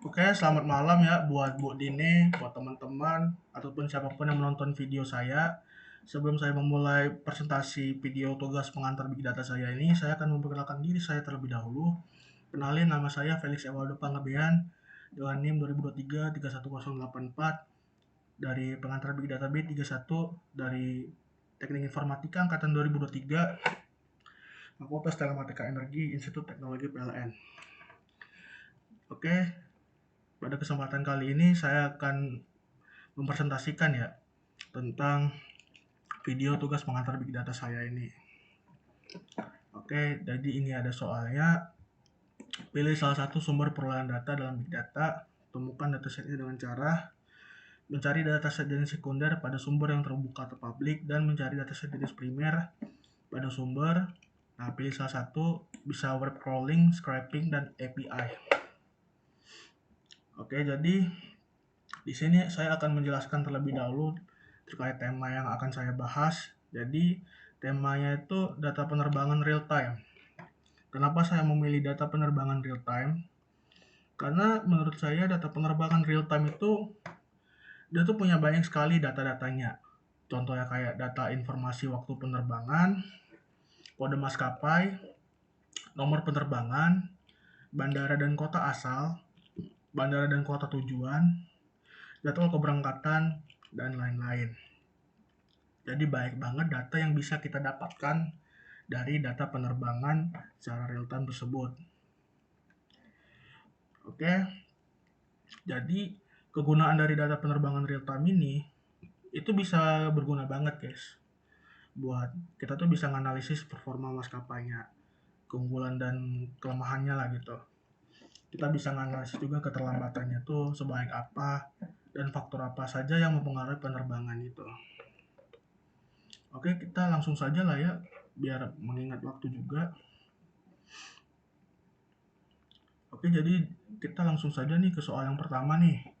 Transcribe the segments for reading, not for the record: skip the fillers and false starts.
Oke, selamat malam ya buat Bu Dini, buat teman-teman, ataupun siapapun yang menonton video saya. Sebelum saya memulai presentasi video tugas pengantar Big Data saya ini, saya akan memperkenalkan diri saya terlebih dahulu. Kenalin, nama saya Felix Ewaldo Panggabean dengan NIM 2023-31084 dari pengantar Big Data B31 dari Teknik Informatika Angkatan 2023, Fakultas Telematika Energi, Institut Teknologi PLN. Oke, pada kesempatan kali ini saya akan mempresentasikan ya tentang video tugas pengantar Big Data saya ini. Oke, jadi ini ada soalnya. Pilih salah satu sumber perolehan data dalam Big Data. Temukan datasetnya dengan cara mencari dataset jenis sekunder pada sumber yang terbuka atau publik dan mencari dataset jenis primer pada sumber. Nah, pilih salah satu, bisa web crawling, scraping, dan API. Oke, jadi di sini saya akan menjelaskan terlebih dahulu terkait tema yang akan saya bahas. Jadi temanya itu data penerbangan real time. Kenapa saya memilih data penerbangan real time? Karena menurut saya data penerbangan real time itu dia tuh punya banyak sekali data-datanya. Contohnya kayak data informasi waktu penerbangan, kode maskapai, nomor penerbangan, bandara dan kota asal, bandara dan kota tujuan, jadwal keberangkatan, dan lain-lain. Jadi banyak banget data yang bisa kita dapatkan dari data penerbangan secara real time tersebut. Oke, jadi kegunaan dari data penerbangan real time ini itu bisa berguna banget guys. Buat kita tuh bisa menganalisis performa maskapainya, keunggulan dan kelemahannya lah gitu. Kita bisa menganalisis juga keterlambatannya tuh sebanyak apa dan faktor apa saja yang mempengaruhi penerbangan itu. Oke, kita langsung saja lah ya, biar mengingat waktu juga. Oke, jadi kita langsung saja nih ke soal yang pertama nih.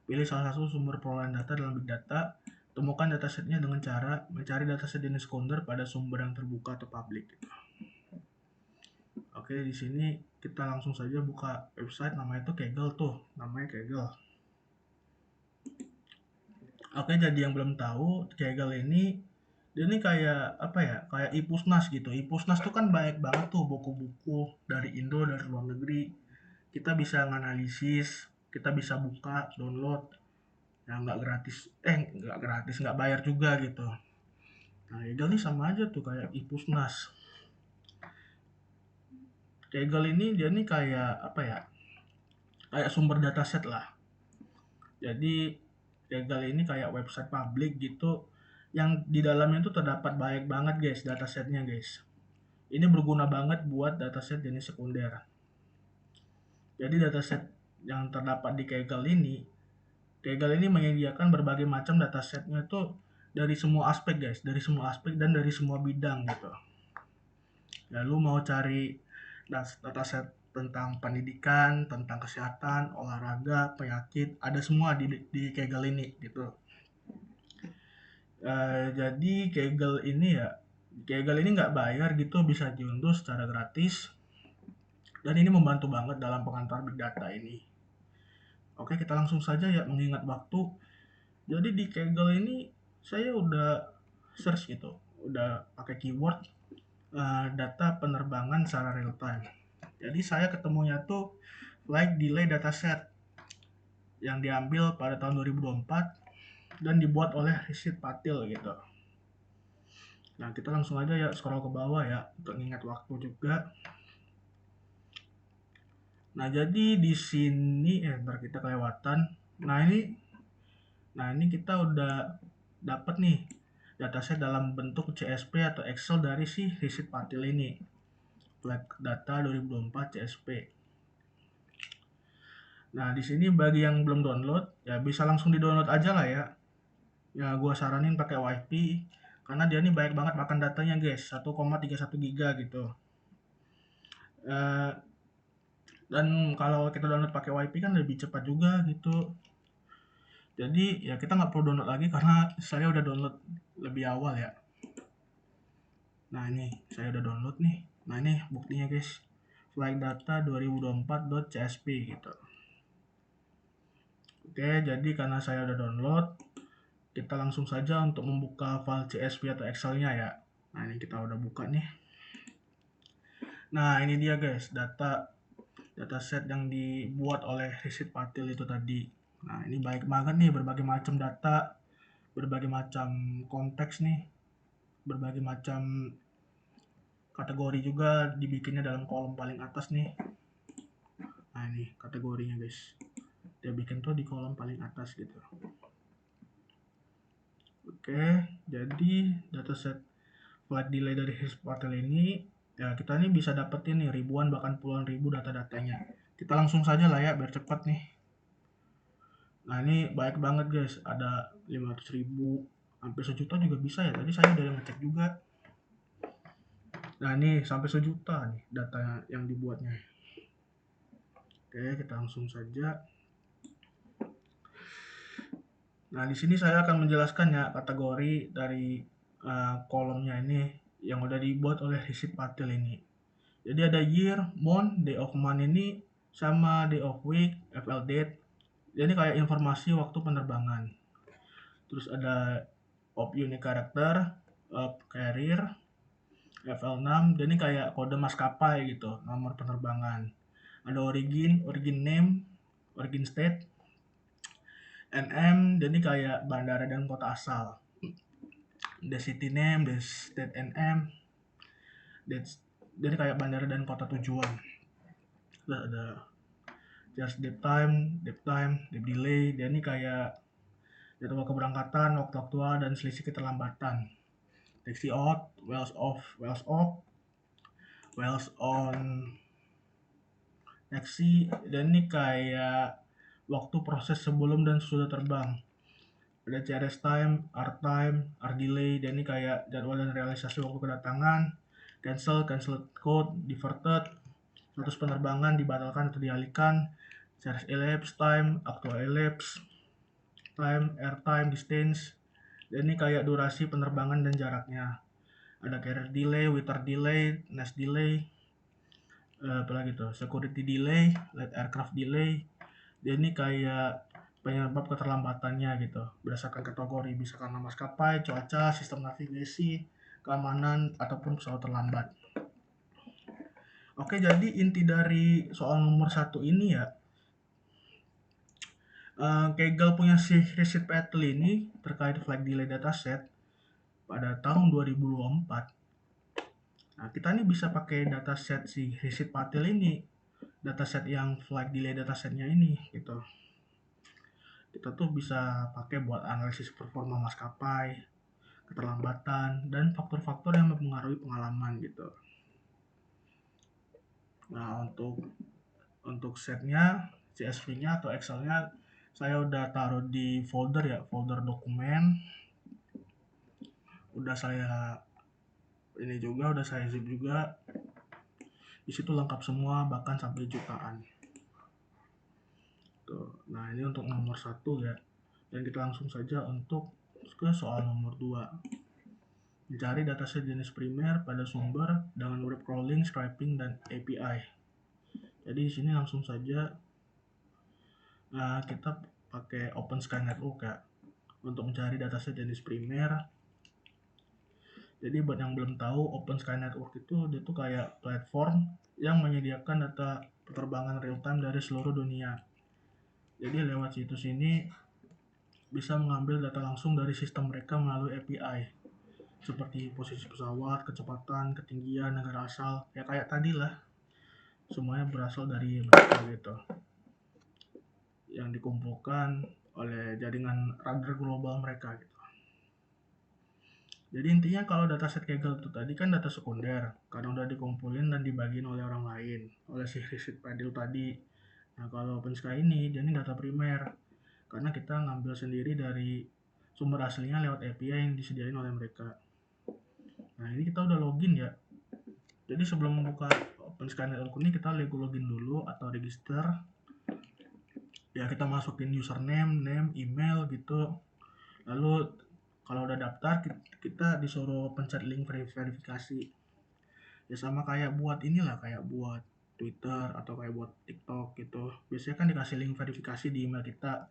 Pilih salah satu sumber perolehan data dalam Big Data. Temukan datasetnya dengan cara mencari dataset jenis sekunder pada sumber yang terbuka atau publik. Oke, di sini kita langsung saja buka website, namanya itu Kaggle tuh, namanya Kaggle. Oke, jadi yang belum tahu, Kaggle ini dia ini kayak apa ya? Kayak Ipusnas gitu. Ipusnas tuh kan banyak banget tuh buku-buku dari Indo, dari luar negeri. Kita bisa nganalisis, kita bisa buka, download, ya nggak gratis, nggak gratis, nggak bayar juga gitu. Nah, Kaggle ini sama aja tuh kayak Ipusnas. Kaggle ini dia nih kayak apa ya? Kayak sumber dataset lah. Jadi Kaggle ini kayak website publik gitu yang di dalamnya tuh terdapat banyak banget guys datasetnya guys. Ini berguna banget buat dataset jenis sekunder. Jadi dataset yang terdapat di Kaggle ini menyediakan berbagai macam datasetnya tuh dari semua aspek guys, dari semua aspek dan dari semua bidang gitu. Lalu mau cari dataset tentang pendidikan, tentang kesehatan, olahraga, penyakit, ada semua di Kaggle ini gitu. Jadi Kaggle ini nggak bayar gitu, bisa diunduh secara gratis. Dan ini membantu banget dalam pengantar Big Data ini. Oke, kita langsung saja ya mengingat waktu. Jadi di Kaggle ini saya udah search gitu, udah pakai keyword data penerbangan secara real time. Jadi saya ketemunya tuh flight delay dataset yang diambil pada tahun 2024 dan dibuat oleh Rishit Patil gitu. Nah, kita langsung aja ya scroll ke bawah ya untuk mengingat waktu juga. Nah, jadi di sini ntar kita kelewatan. Nah ini kita udah dapat nih dataset dalam bentuk CSV atau Excel dari si Rishit Patil ini. Flight data 2024 CSV. Nah, di sini bagi yang belum download, ya bisa langsung di-download aja lah ya. Ya, gua saranin pakai WiFi karena dia ini banyak banget makan datanya, guys. 1,31 giga gitu. Eh, dan kalau kita download pakai WiFi kan lebih cepat juga gitu. Jadi ya kita nggak perlu download lagi karena saya udah download lebih awal ya. Nah, ini saya udah download nih. Nah, ini buktinya guys. Flight data 2024.csv gitu. Oke, jadi karena saya udah download, kita langsung saja untuk membuka file CSV atau Excel-nya ya. Nah, ini kita udah buka nih. Nah, ini dia guys, dataset yang dibuat oleh Risit Patil itu tadi. Nah, ini baik banget nih, berbagai macam data, berbagai macam konteks nih, berbagai macam kategori juga dibikinnya dalam kolom paling atas nih. Nah, ini kategorinya guys. Dia bikin tuh di kolom paling atas gitu. Oke, jadi dataset flight delay dari Risit Patil ini ya kita nih bisa dapetin nih ribuan bahkan puluhan ribu data-datanya. Kita langsung saja lah ya biar cepat nih. Nah, ini baik banget guys, ada 500.000 sampai sejuta juga bisa ya. Tadi saya udah ngecek juga. Nah, ini sampai sejuta nih data yang dibuatnya. Oke, kita langsung saja. Nah, di sini saya akan menjelaskan ya kategori dari kolomnya ini yang udah dibuat oleh Risit Patil ini. Jadi ada year, month, day of month ini sama day of week, FL date. Jadi kayak informasi waktu penerbangan. Terus ada of unique character, of carrier, FL6, jadi kayak kode maskapai gitu, nomor penerbangan. Ada origin name, origin state, NM, jadi kayak bandara dan kota asal. The city name, the state NM, jadi kayak bandara dan kota tujuan. Terus ada just date time, date delay, dan ini kayak jadwal keberangkatan, waktu aktual, dan selisih keterlambatan. Taxi out, wheels off, wheels on, taxi, dan ini kayak waktu proses sebelum dan sesudah terbang. Ada CRS time, R delay, dan ini kayak jadwal dan realisasi waktu kedatangan, cancel code, diverted, status penerbangan dibatalkan atau dialihkan, CRS elapse time, actual elapse time, air time, distance, dan ini kayak durasi penerbangan dan jaraknya. Ada carrier delay, weather delay, nest delay, apalagi tuh security delay, light aircraft delay. Dia ini kayak penyebab keterlambatannya gitu berdasarkan kategori, bisa karena maskapai, cuaca, sistem navigasi, keamanan, ataupun pesawat terlambat. Oke, jadi inti dari soal nomor 1 ini ya, Kaggle punya si Risit Patil ini terkait flight delay dataset pada tahun 2024. Nah, kita nih bisa pakai dataset si Risit Patil ini, dataset yang flight delay datasetnya ini gitu. Kita tuh bisa pakai buat analisis performa maskapai, keterlambatan, dan faktor-faktor yang mempengaruhi pengalaman gitu. Nah, untuk setnya, CSV-nya atau Excel-nya saya udah taruh di folder ya, folder dokumen. Udah saya zip juga. Di situ lengkap semua, bahkan sampai jutaan. Tuh. Nah, ini untuk nomor 1 ya. Dan kita langsung saja untuk ke soal nomor 2. Mencari dataset jenis primer pada sumber dengan web crawling, scraping, dan API. Jadi di sini langsung saja kita pakai OpenSky Network ya untuk mencari dataset jenis primer. Jadi buat yang belum tahu, OpenSky Network itu dia tuh kayak platform yang menyediakan data penerbangan real time dari seluruh dunia. Jadi lewat situs ini bisa mengambil data langsung dari sistem mereka melalui API. Seperti posisi pesawat, kecepatan, ketinggian, negara asal, ya kayak tadi lah. Semuanya berasal dari mereka gitu. Yang dikumpulkan oleh jaringan radar global mereka gitu. Jadi intinya kalau dataset Kaggle itu tadi kan data sekunder, karena udah dikumpulin dan dibagiin oleh orang lain, oleh si Risit Patil tadi. Nah, kalau OpenSky ini dia ini data primer, karena kita ngambil sendiri dari sumber aslinya lewat API yang disediain oleh mereka. Nah, ini kita udah login ya. Jadi sebelum membuka OpenSky Network ini kita login dulu atau register. Ya kita masukin username, name, email gitu. Lalu kalau udah daftar kita disuruh pencet link verifikasi. Ya sama kayak buat inilah, kayak buat Twitter atau kayak buat TikTok gitu. Biasanya kan dikasih link verifikasi di email kita.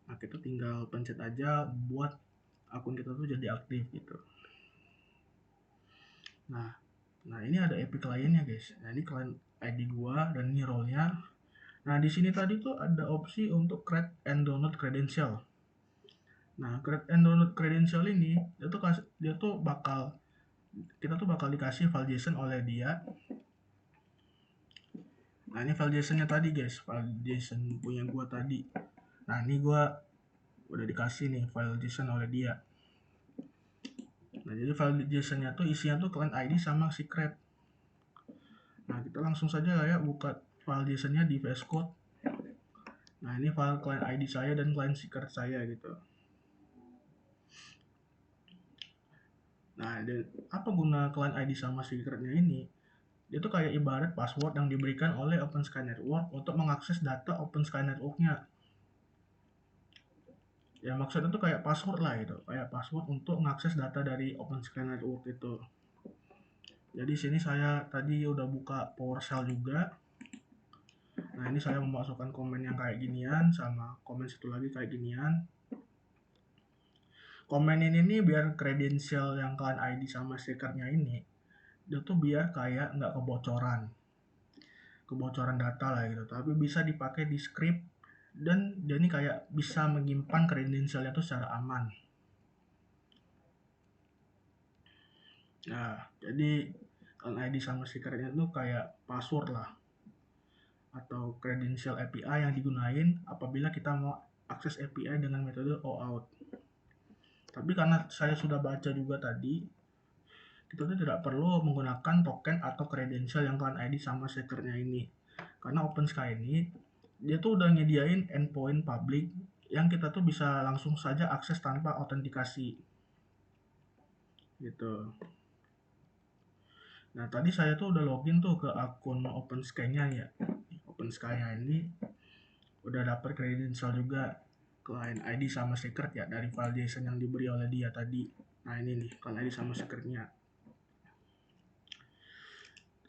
Nah, kita tinggal pencet aja buat akun kita tuh jadi aktif gitu. Nah ini ada API kliennya guys. Nah ini klien ID gua dan ini role-nya. Nah di sini tadi tuh ada opsi untuk create and download credential. Nah create and download credential ini dia tuh bakal dikasih file JSON oleh dia. Nah ini file JSON-nya tadi guys, file JSON punya gua tadi. Nah ini gua udah dikasih nih file JSON oleh dia. Nah jadi file JSON-nya tuh isinya tuh client ID sama secret. Nah kita langsung saja ya buka file JSON-nya di VS Code. Nah ini file client ID saya dan client secret saya gitu. Nah dan apa guna client ID sama secretnya ini? Dia tuh kayak ibarat password yang diberikan oleh OpenSky Network untuk mengakses data OpenSky Network-nya. Ya maksudnya tuh kayak password lah gitu, kayak password untuk mengakses data dari OpenSky Network itu. Jadi sini saya tadi udah buka PowerShell juga. Nah ini saya memasukkan komen yang kayak ginian sama komen satu lagi kayak ginian. Komen ini nih biar kredensial yang kalian ID sama secretnya ini, dia tuh biar kayak nggak kebocoran data lah gitu, tapi bisa dipakai di script dan dia ini kayak bisa menyimpan kredensialnya tuh secara aman. Nah jadi kalian ID sama secretnya tuh kayak password lah atau credential API yang digunain apabila kita mau akses API dengan metode OAuth. Tapi karena saya sudah baca juga tadi, kita tuh tidak perlu menggunakan token atau credential yang kalian ID sama secretnya ini. Karena OpenSky ini, dia tuh udah nyediain endpoint public yang kita tuh bisa langsung saja akses tanpa autentikasi. Gitu. Nah, tadi saya tuh udah login tuh ke akun OpenSky-nya ya. OpenSky-nya ini udah dapat credential juga, client ID sama secret ya dari file JSON yang diberi oleh dia tadi. Nah, ini nih client ID sama secretnya.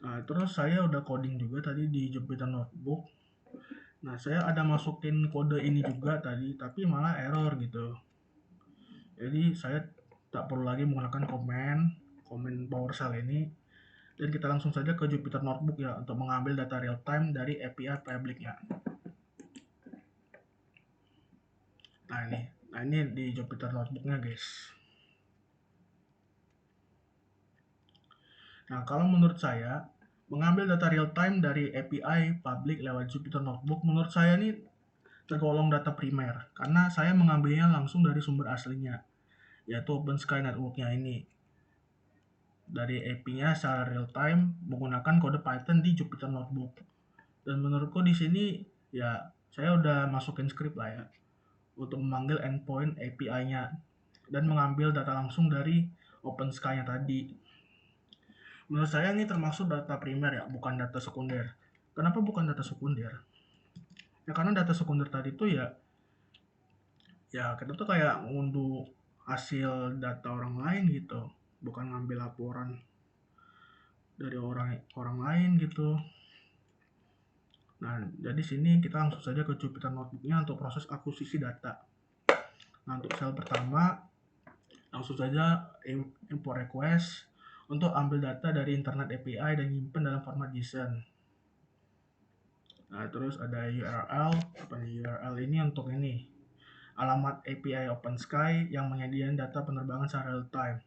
Nah, terus saya udah coding juga tadi di Jupyter Notebook. Nah, saya ada masukin kode ini juga tadi, tapi malah error gitu. Jadi, saya tak perlu lagi menggunakan komen PowerShell ini. Dan kita langsung saja ke Jupyter Notebook ya, untuk mengambil data real time dari API public-nya. Nah ini di Jupyter Notebook-nya guys. Nah, kalau menurut saya, mengambil data real time dari API public lewat Jupyter Notebook, menurut saya ini tergolong data primer, karena saya mengambilnya langsung dari sumber aslinya, yaitu OpenSky Network-nya ini. Dari API-nya secara real time menggunakan kode Python di Jupyter Notebook. Dan menurutku di sini ya saya udah masukin script lah ya untuk memanggil endpoint API-nya dan mengambil data langsung dari OpenSky-nya tadi. Menurut saya ini termasuk data primer ya, bukan data sekunder. Kenapa bukan data sekunder? Ya karena data sekunder tadi tuh ya kita tuh kayak ngunduh hasil data orang lain gitu, bukan ngambil laporan dari orang lain gitu. Nah, jadi sini kita langsung saja ke Jupyter Notebook-nya untuk proses akuisisi data. Nah, untuk sel pertama, langsung saja import request untuk ambil data dari Internet API dan nyimpen dalam format JSON. Nah, terus ada URL. URL ini untuk ini, alamat API OpenSky yang menyediakan data penerbangan secara real time.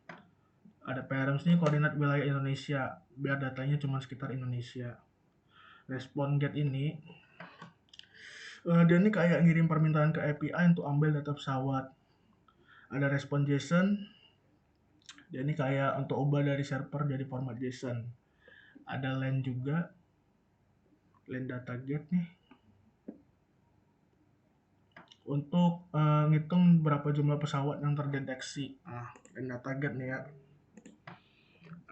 Ada params nih, koordinat wilayah Indonesia, biar datanya cuma sekitar Indonesia. Respon get ini, dia ini kayak ngirim permintaan ke API untuk ambil data pesawat. Ada respon JSON, dia ini kayak untuk ubah dari server jadi format JSON. Ada len juga, len data get nih, untuk ngitung berapa jumlah pesawat yang terdeteksi. Nah, len data get nih ya.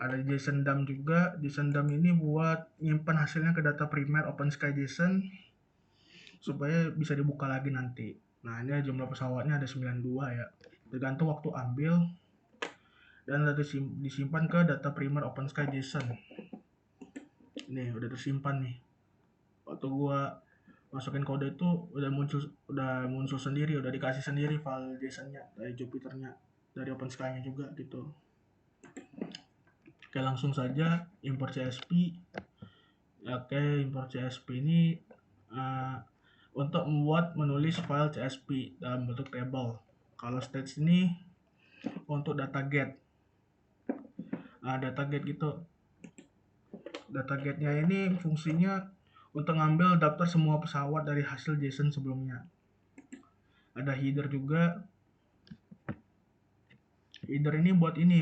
Ada JSON dump juga. JSON dump ini buat nyimpan hasilnya ke data primer OpenSky JSON supaya bisa dibuka lagi nanti. Nah, ini jumlah pesawatnya ada 92 ya. Tergantung waktu ambil dan disimpan ke data primer OpenSky JSON. Ini udah tersimpan nih. Waktu gua masukin kode itu udah muncul sendiri, udah dikasih sendiri file JSON-nya dari Jupyter-nya, dari OpenSky-nya juga gitu. Oke, langsung saja import CSV. Oke, import CSV ini untuk membuat menulis file CSV dalam bentuk table. Kalau stage ini untuk data get. Data get gitu. Data get-nya ini fungsinya untuk ngambil daftar semua pesawat dari hasil JSON sebelumnya. Ada header juga. Header ini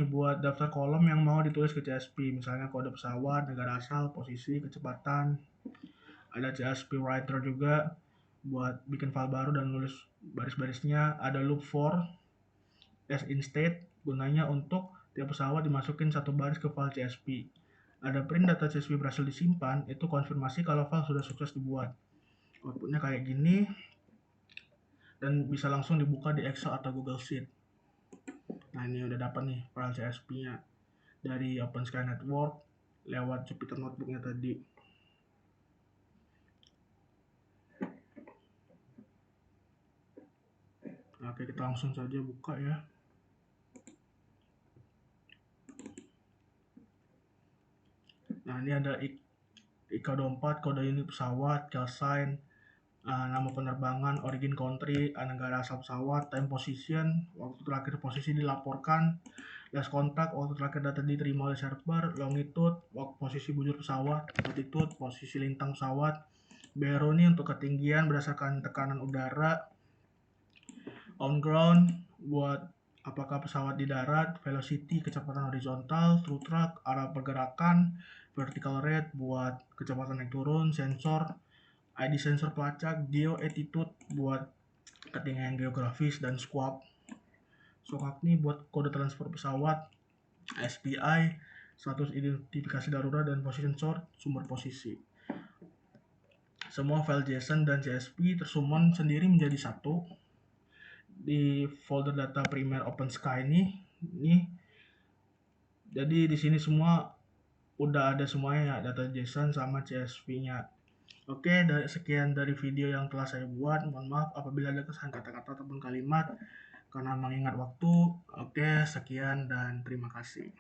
buat daftar kolom yang mau ditulis ke CSV, misalnya kode pesawat, negara asal, posisi, kecepatan. Ada CSV writer juga buat bikin file baru dan nulis baris-barisnya. Ada loop for as in state, gunanya untuk tiap pesawat dimasukin satu baris ke file CSV. Ada print data CSV berhasil disimpan, itu konfirmasi kalau file sudah sukses dibuat. Outputnya kayak gini, dan bisa langsung dibuka di Excel atau Google Sheet. Nah, ini udah dapat nih file CSV-nya dari OpenSky Network lewat Jupyter Notebook-nya tadi. Oke, kita langsung saja buka ya. Nah, ini ada IK24, kode unit pesawat, call sign, nama penerbangan, origin country, negara asal pesawat, time position, waktu terakhir posisi dilaporkan, last contact, waktu terakhir data diterima oleh server, longitude, waktu posisi bujur pesawat, latitude, posisi lintang pesawat, BRO ini untuk ketinggian berdasarkan tekanan udara, on ground buat apakah pesawat di darat, velocity kecepatan horizontal, through track arah pergerakan, vertical rate buat kecepatan naik turun, sensor, ID sensor pelacak, geo attitude buat ketinggian geografis, dan squawk. Squawk ini buat kode transfer pesawat, SPI, status identifikasi darurat, dan position sort, sumber posisi. Semua file JSON dan CSV tersummon sendiri menjadi satu di folder data primer OpenSky ini. Jadi di sini semua udah ada semuanya ya, data JSON sama CSV-nya. Oke, sekian dari video yang telah saya buat. Mohon maaf apabila ada kesalahan kata-kata ataupun kalimat karena mengingat waktu. Oke, sekian dan terima kasih.